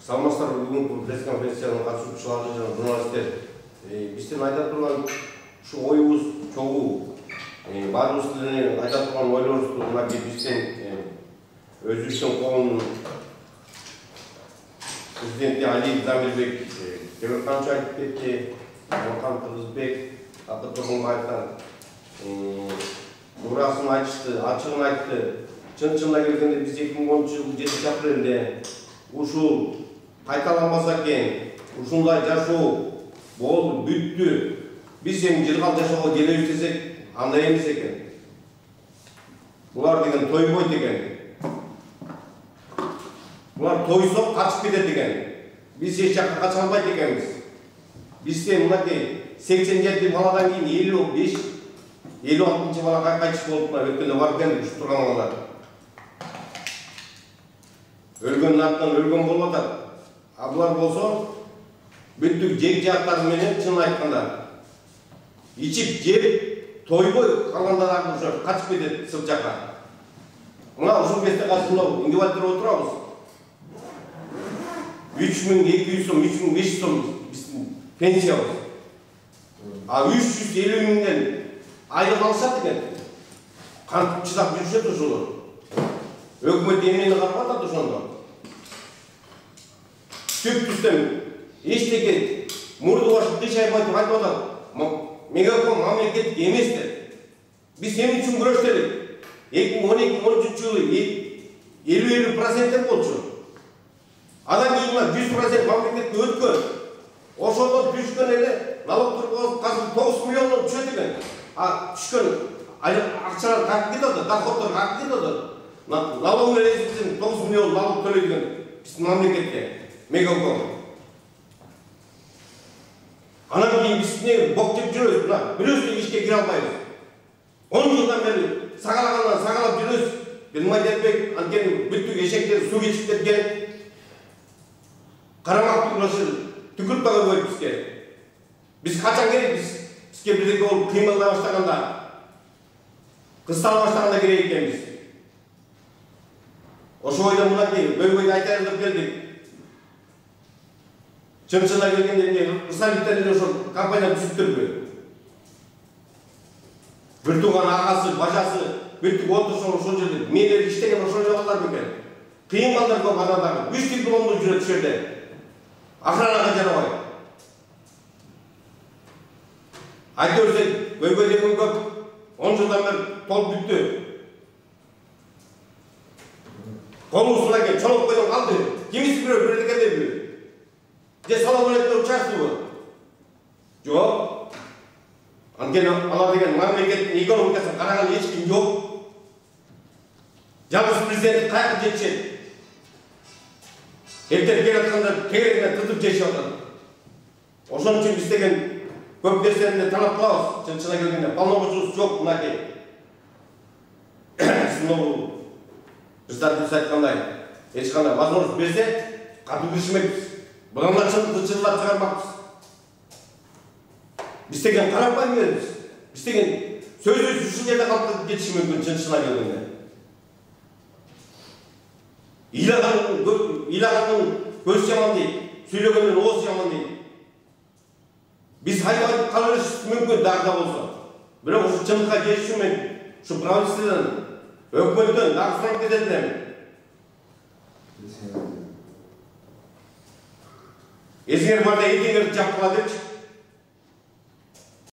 Саламатсыздар, бүгүнкү пресс-конференциянын катышуучулары жана журналисттер. Биздин айта турган ушу оюбуз чогуу. Баарыбыз деле айта турган ойлорубузду мынакей биздин Өзбекстан коомунун президенти Алиев Замирбек кээ канча айтып кетти. Орхан Кыргызбек, Акыт Тургунбаевтар мурасын айтышты, ачыгын айтты. Чын-чынына келгенде биз 2010 жылы 7 апрелде ушул кайталанбаса экен, ушундай жашоо болду, бүттү. Биз эми жылган жашоого келебиз десек, андай эмес экен. Булар деген тойбойт экен. Булар тойсо качып кетет экен. Биз эч жакка кача албайт экенбиз. Бизде мынакей 87 баладан кийин 55-56 балага кайтыш болуп өткөндө бар экен ушуп турган балалар. Өлгөндүн артынан өлгөн болуп атат. А булар болсо бүттүк жек жаактары менен чын айтканда ичип жеп тойбой калгандар уже качып кетет сырт жакка. Мына ушул кезде казыр инвалидтер отурабыз. 3200 сом, 3500 сом биздин пенсиябыз. А 350 миңден айлык алышат экен. Кантип чыдап жүрүшөт ошолор. Өкмөт эмнени карап атат ошондо? Түптүстөн эчтеке мурду башып кыйшайбай туруп айтып атат. Мегаком мамлекеттик эместер. Биз эмне үчүн күрөштөлүк? 2012-13 жылы 50% болчу. Анан кийин 100% мамлекетке өткөн. Ошондон түшкөн эле налогтор казыр 9 миллиондон түшөт экен. А түшкөн акчалар кайтып кетет, доходдор кайтып кетет. Налог менен 9 миллион налог төлөйдүгөн биздин мамлекетке. Мегаком. Анан кийин биз не бок жеп жүрөбүз, мына бирөөсү ишке кире албайбыз. 10 жылдан бери сагалагандан сагалап жүрөбүз. Билмайдетбек анткени бүттүк эшектер суу кечип кеткен. Карамактын ошо түкүрүп да койбойт бизге. Биз качан керек бизге бирдеке болуп кыймылдай баштаганда, кыстала баштаганда керек экенбиз. Ошо ойдон мынакей бөлбөйдү айтайын деп келдик. Чын-чынына келгенде ырсабиттерден ошо компания түзүптүрбү. Бир тууган агасы, бажасы, бүттүк отурушун ошол жерде мээлер иштеген ошол жагалар бекен. Кыйын балдар көп адамдар. 3 дипломдуу жүрөт ошол жерде. Охранага жарабайт. Айтып көйгөйдөгөн көп 10 жылдан бери толуп бүттү. Колубузда экен чоңоп койдон калды. Кимиси бирөө бирдеке депби? Же салам алейкум участвовал? Жок. Анткени алар деген мамлекеттин экономикасын караган эч ким жок. Жалгыз президент кайра жетишет. Эртең келатканда тегерегинен тытып жешип атат. Ошон үчүн биз деген көп нерсени талап кылабыз. Чын-чынына келгенде полномочиябыз жок мынакей. Сыноо Жыштар айткандай, эч кандай возможность берсе, катуу киришмекпиз. Будан чырлап чыгармакпыз. Биз деген карапайым элбиз. Биз деген сөзсүз ушул жерде калып кетиши мүмкүн чын-чынына келгенде. Ыйлагандын көз жаман дейт, сүйлөгөндүн ооз жаман дейт. Биз айтып кала беришибиз мүмкүн дагы да болсо. Бирок ушу чындыкка жетиш үчүн мен ушу правительстводон, өкмөттөн дагы сурап кетет элем. Эсиңер барда этиңерди жапкыла депчи.